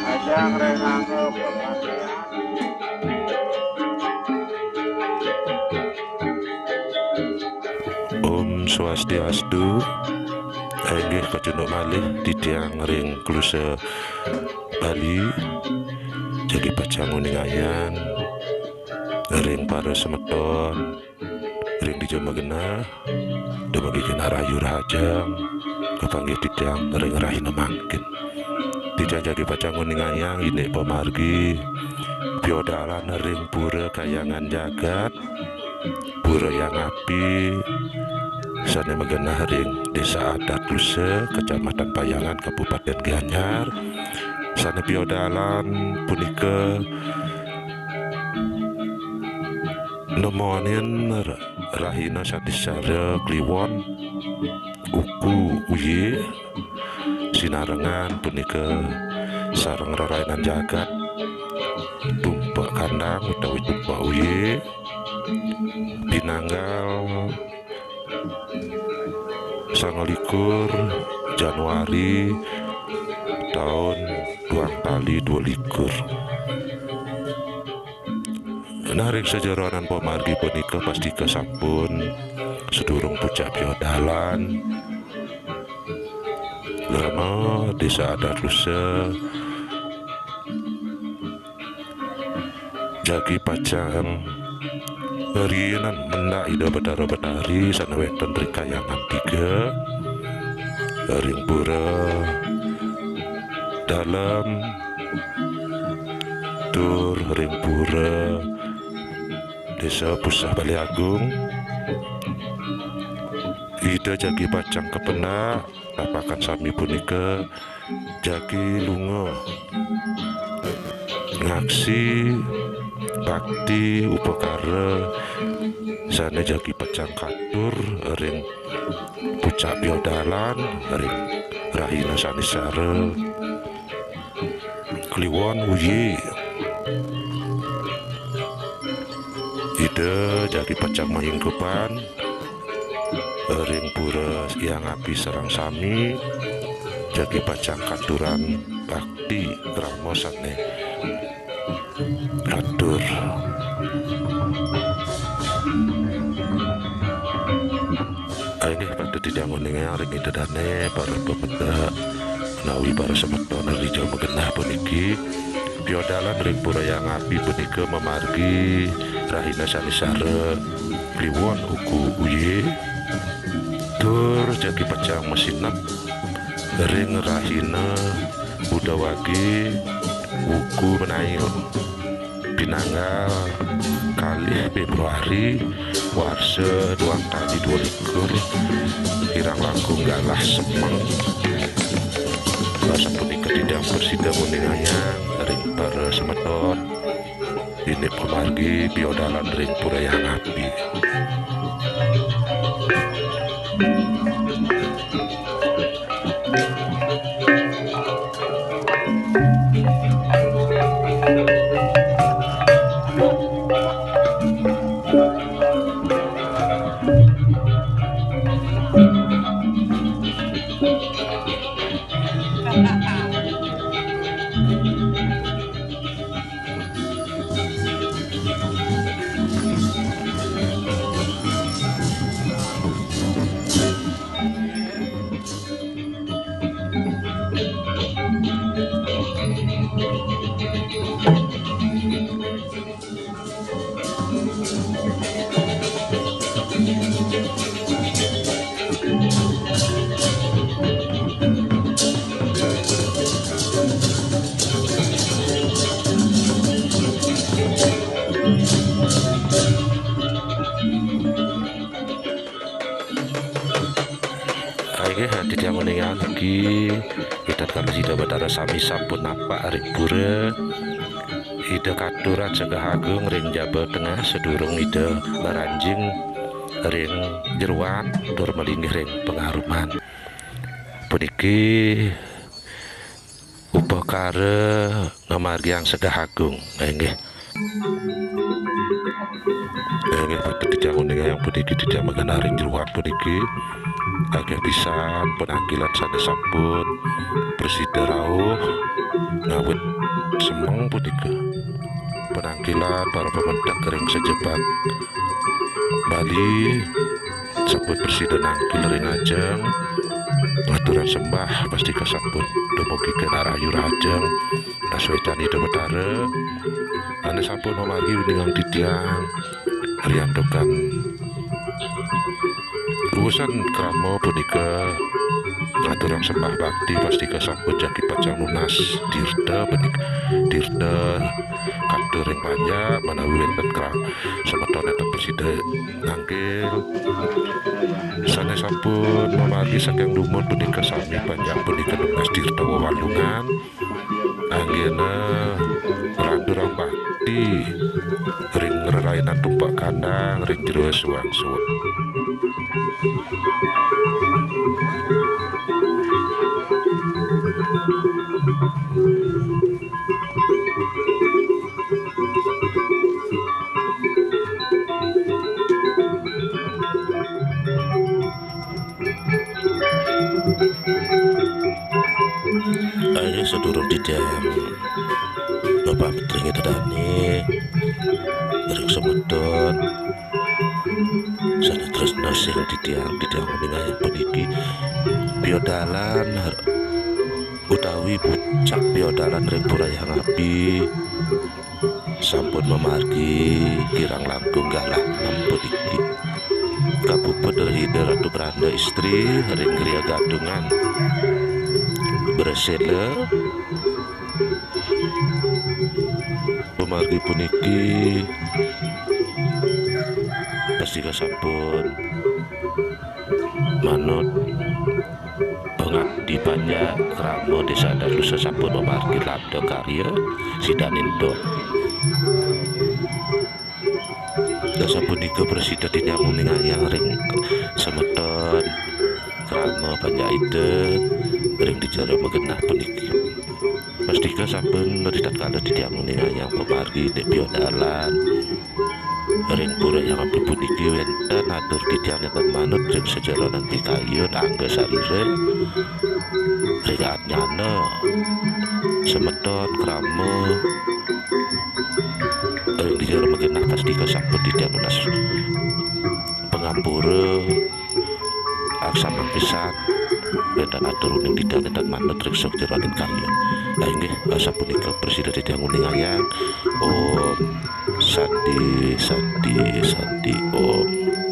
Ajang renangke pemandian. Om Swastiastu. Inggih kajunuk malih Didiang ring Kluse Bali. Jadi pacanguning ayang ring para semeton ring di Joma Genah dumagi kena rayu rajang kepanggih Didiang ring rahina mangkin. Didiang jagi pacanguning ayang ini pemargi biodalan ring pura kayangan jagat pura yang api sana Megenah ring Desa Adat Kluse Kecamatan Payangan Kabupaten Gianyar. Sana biodalan punika nemonin rahina sadisara kliwon uku uye sinarengan punika sareng rarainan jagat tumpak kandang utawi tumpak uye pinanggal 29 Januari tahun 2022. Narik sejaranan pemargi punika pasti kesampun sedurung pucak biodalan lama Desa Adat Kluse jagi pacang Rinan mendak ida bedara bedari sana wonten ring kayangan 3 ring pura dalam tur ring pura Desa Pusah Bali Agung. Ida jagi pacang kepenak apakan sami punika jagi lunga ngaksi bakti upakara sana jagi pacang katur ring pucak biodalan ring rahina sanisara kliwon uyi. Ida jagi pacang mayingkepan ring pura yang api serang sami jagi pacang katuran bakti kramosane katur. Ini pada tidak mendengar ring idadane para pemuda menawi para semeton dari Joma Genah puniki biodalan ring pura yang api punika memargi rahina sanisara kliwon uku uye tur jagi pacang mesinap ring rahina budawagi uku menail pinanggal kali Februari warse 2022 hirang langkung galah semang bahasa punika tidak bersidang uningayang ring para semeton ini pemargi biodalan ring pura yang api. pagi kita kan sida betara sami sampun napa ring pura ida katuran Cegah Agung ring Jawa Tengah sedurung ida baranjing ring jeruan dur melingih ring pengaruman puniki upakara ngamargiang Cegah Agung nggih tidak yang puniki tidak mengenari jeruan puniki agak pisan penangkilan sana sampun bersida rawuh ngawit semeng punika penangkilan para pemendak kering sejebat Bali sampun bersida nangkil ring ajeng ngaturan sembah pasti kesampun dumugi kenarayu rajeng naswecani dewetara ane sampun memargi dengan titiang riandokan urusan kramo punika ngaturan sembah bakti pasti kesampun jaki pacang lunas dirda benik dirda kader yang banyak manawi wenten kram semeton enten bersida nangkil sana sampun memargi saking lumut punika sami banyak punika lunas dirda wawalungan anggena randurang bakti ring rerainan tumpak kandang ring jero suwang-suwang ayo sedurung tidak Bapak Petringi Tedani ring semedon sana terus nosing tiang meninggal puniki biodalan utawi puncak biodalan ring Purayang Api sampun memargi kirang langkung galah puniki kabupet derhida Ratu Beranda istri ring kriya gadungan bersela pemargi puniki pasti sampun manut pengabdi banyak kramo desa Dalusa sampun memargi labda karya sidanindo dasa punika bersida dinyamu ningayang ring semeton kramo banyak ide ring dicara megenah puniki pastika sampun meritat kala dinyamu ningayang pemargi dek biodalan ring Purayang Api puniki wenten atur titiang nenten manut ring sejarah nanti kayun angga sarire ring anyana semeton kramo ring dicara megenah pastika sampun titiang lunas pengampura aksama pisan dan atur uning tidak dan manut ring sok jeranin kalian inggih sapunika bersida titiang uningayang om Sandi Om